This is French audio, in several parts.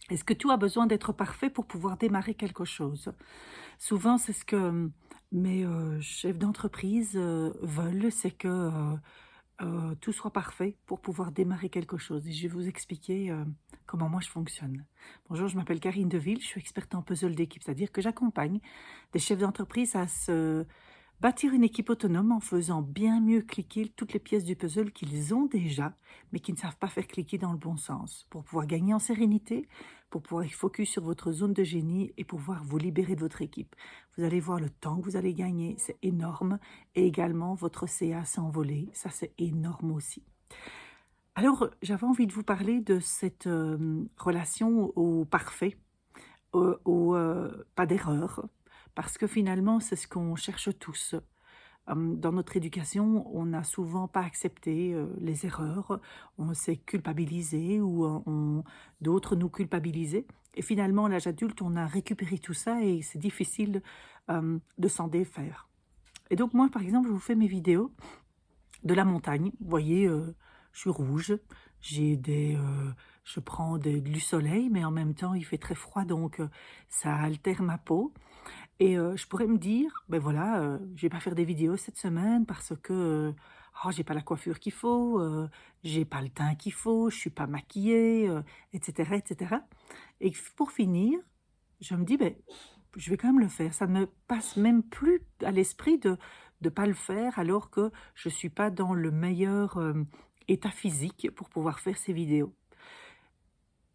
Est-ce que tout a besoin d'être parfait pour pouvoir démarrer quelque chose? Souvent, c'est ce que mes chefs d'entreprise veulent, c'est que tout soit parfait pour pouvoir démarrer quelque chose. Et je vais vous expliquer comment moi je fonctionne. Bonjour, je m'appelle Karine Deville, je suis experte en puzzle d'équipe, c'est-à-dire que j'accompagne des chefs d'entreprise à se bâtir une équipe autonome en faisant bien mieux cliquer toutes les pièces du puzzle qu'ils ont déjà, mais qui ne savent pas faire cliquer dans le bon sens, pour pouvoir gagner en sérénité, pour pouvoir être focus sur votre zone de génie et pouvoir vous libérer de votre équipe. Vous allez voir le temps que vous allez gagner, c'est énorme, et également votre CA s'envoler, ça c'est énorme aussi. Alors, j'avais envie de vous parler de cette relation au parfait, pas d'erreur, parce que finalement, c'est ce qu'on cherche tous. Dans notre éducation, on n'a souvent pas accepté les erreurs, on s'est culpabilisé ou d'autres nous culpabilisaient. Et finalement, à l'âge adulte, on a récupéré tout ça et c'est difficile de s'en défaire. Et donc moi, par exemple, je vous fais mes vidéos de la montagne. Vous voyez, je suis rouge, je prends du soleil, mais en même temps, il fait très froid, donc ça altère ma peau. Et je pourrais me dire: «Ben voilà, je vais pas faire des vidéos cette semaine parce que, oh j'ai pas la coiffure qu'il faut, j'ai pas le teint qu'il faut, je suis pas maquillée», et cetera et cetera. Et pour finir, je me dis: «Beh, je vais quand même le faire». Ça ne me passe même plus à l'esprit de pas le faire alors que je suis pas dans le meilleur, état physique pour pouvoir faire ces vidéos.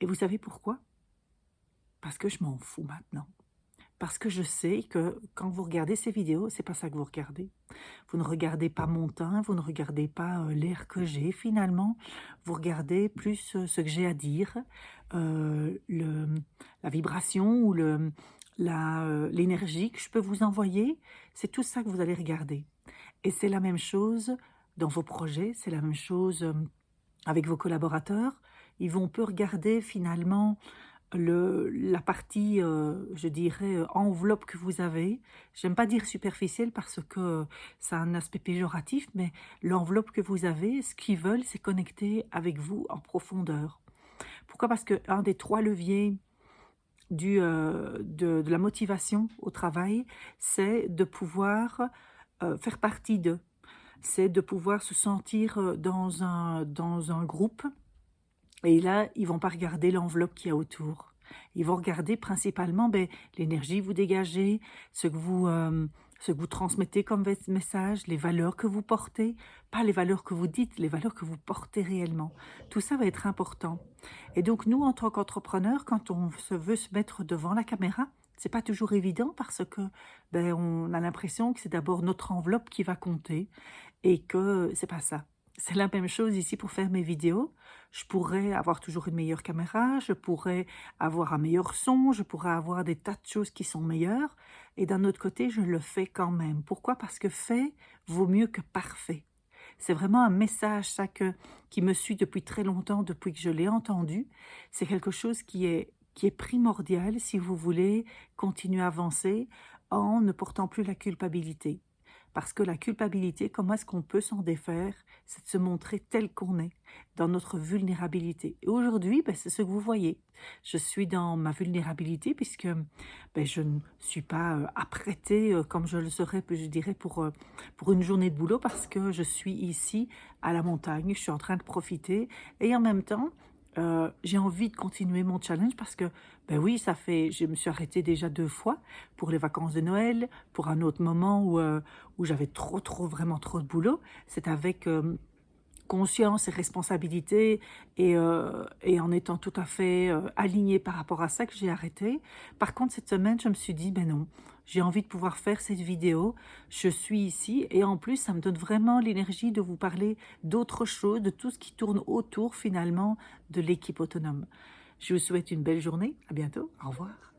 Et vous savez pourquoi? Parce que je m'en fous maintenant. Parce que je sais que quand vous regardez ces vidéos, c'est pas ça que vous regardez. Vous ne regardez pas mon teint, vous ne regardez pas, l'air que j'ai finalement. Vous regardez plus, ce que j'ai à dire, le la vibration ou l'énergie que je peux vous envoyer. C'est tout ça que vous allez regarder. Et c'est la même chose dans vos projets, c'est la même chose, avec vos collaborateurs. Peut regarder finalement la partie, je dirais, enveloppe que vous avez. J'aime pas dire superficielle parce que ça a un aspect péjoratif, mais l'enveloppe que vous avez, ce qu'ils veulent, c'est connecter avec vous en profondeur. Pourquoi? Parce qu'un des 3 leviers de la motivation au travail, c'est de pouvoir, faire partie d'eux. C'est de pouvoir se sentir, dans un groupe et là, ils vont pas regarder l'enveloppe qu'il y a autour. Ils vont regarder principalement, beh, l'énergie que vous dégagez, ce que vous transmettez comme message, les valeurs que vous portez, pas les valeurs que vous dites, les valeurs que vous portez réellement. Tout ça va être important. Et donc nous, en tant qu'entrepreneurs, quand on veut se mettre devant la caméra, c'est pas toujours évident parce que, ben, on a l'impression que c'est d'abord notre enveloppe qui va compter et que c'est pas ça. C'est la même chose ici pour faire mes vidéos. Je pourrais avoir toujours une meilleure caméra, je pourrais avoir un meilleur son, je pourrais avoir des tas de choses qui sont meilleures et d'un autre côté, je le fais quand même. Pourquoi? Parce que fait vaut mieux que parfait. C'est vraiment un message ça qui me suit depuis très longtemps, depuis que je l'ai entendu. C'est quelque chose qui est primordial si vous voulez continuer à avancer en ne portant plus la culpabilité. Parce que la culpabilité, comment est-ce qu'on peut s'en défaire? C'est de se montrer tel qu'on est, dans notre vulnérabilité. Et aujourd'hui, ben, c'est ce que vous voyez. Je suis dans ma vulnérabilité puisque ben, je ne suis pas apprêtée comme je le serais, je dirais, pour une journée de boulot parce que je suis ici à la montagne, je suis en train de profiter et en même temps, j'ai envie de continuer mon challenge parce que, ben oui, je me suis arrêtée déjà 2 fois pour les vacances de Noël, pour un autre moment où j'avais vraiment trop de boulot. C'est avec, conscience et responsabilité et en étant tout à fait, alignée par rapport à ça que j'ai arrêté. Par contre, cette semaine, je me suis dit: «Ben non, j'ai envie de pouvoir faire cette vidéo. Je suis ici» et en plus, ça me donne vraiment l'énergie de vous parler d'autre chose, de tout ce qui tourne autour finalement de l'équipe autonome. Je vous souhaite une belle journée. À bientôt. Au revoir.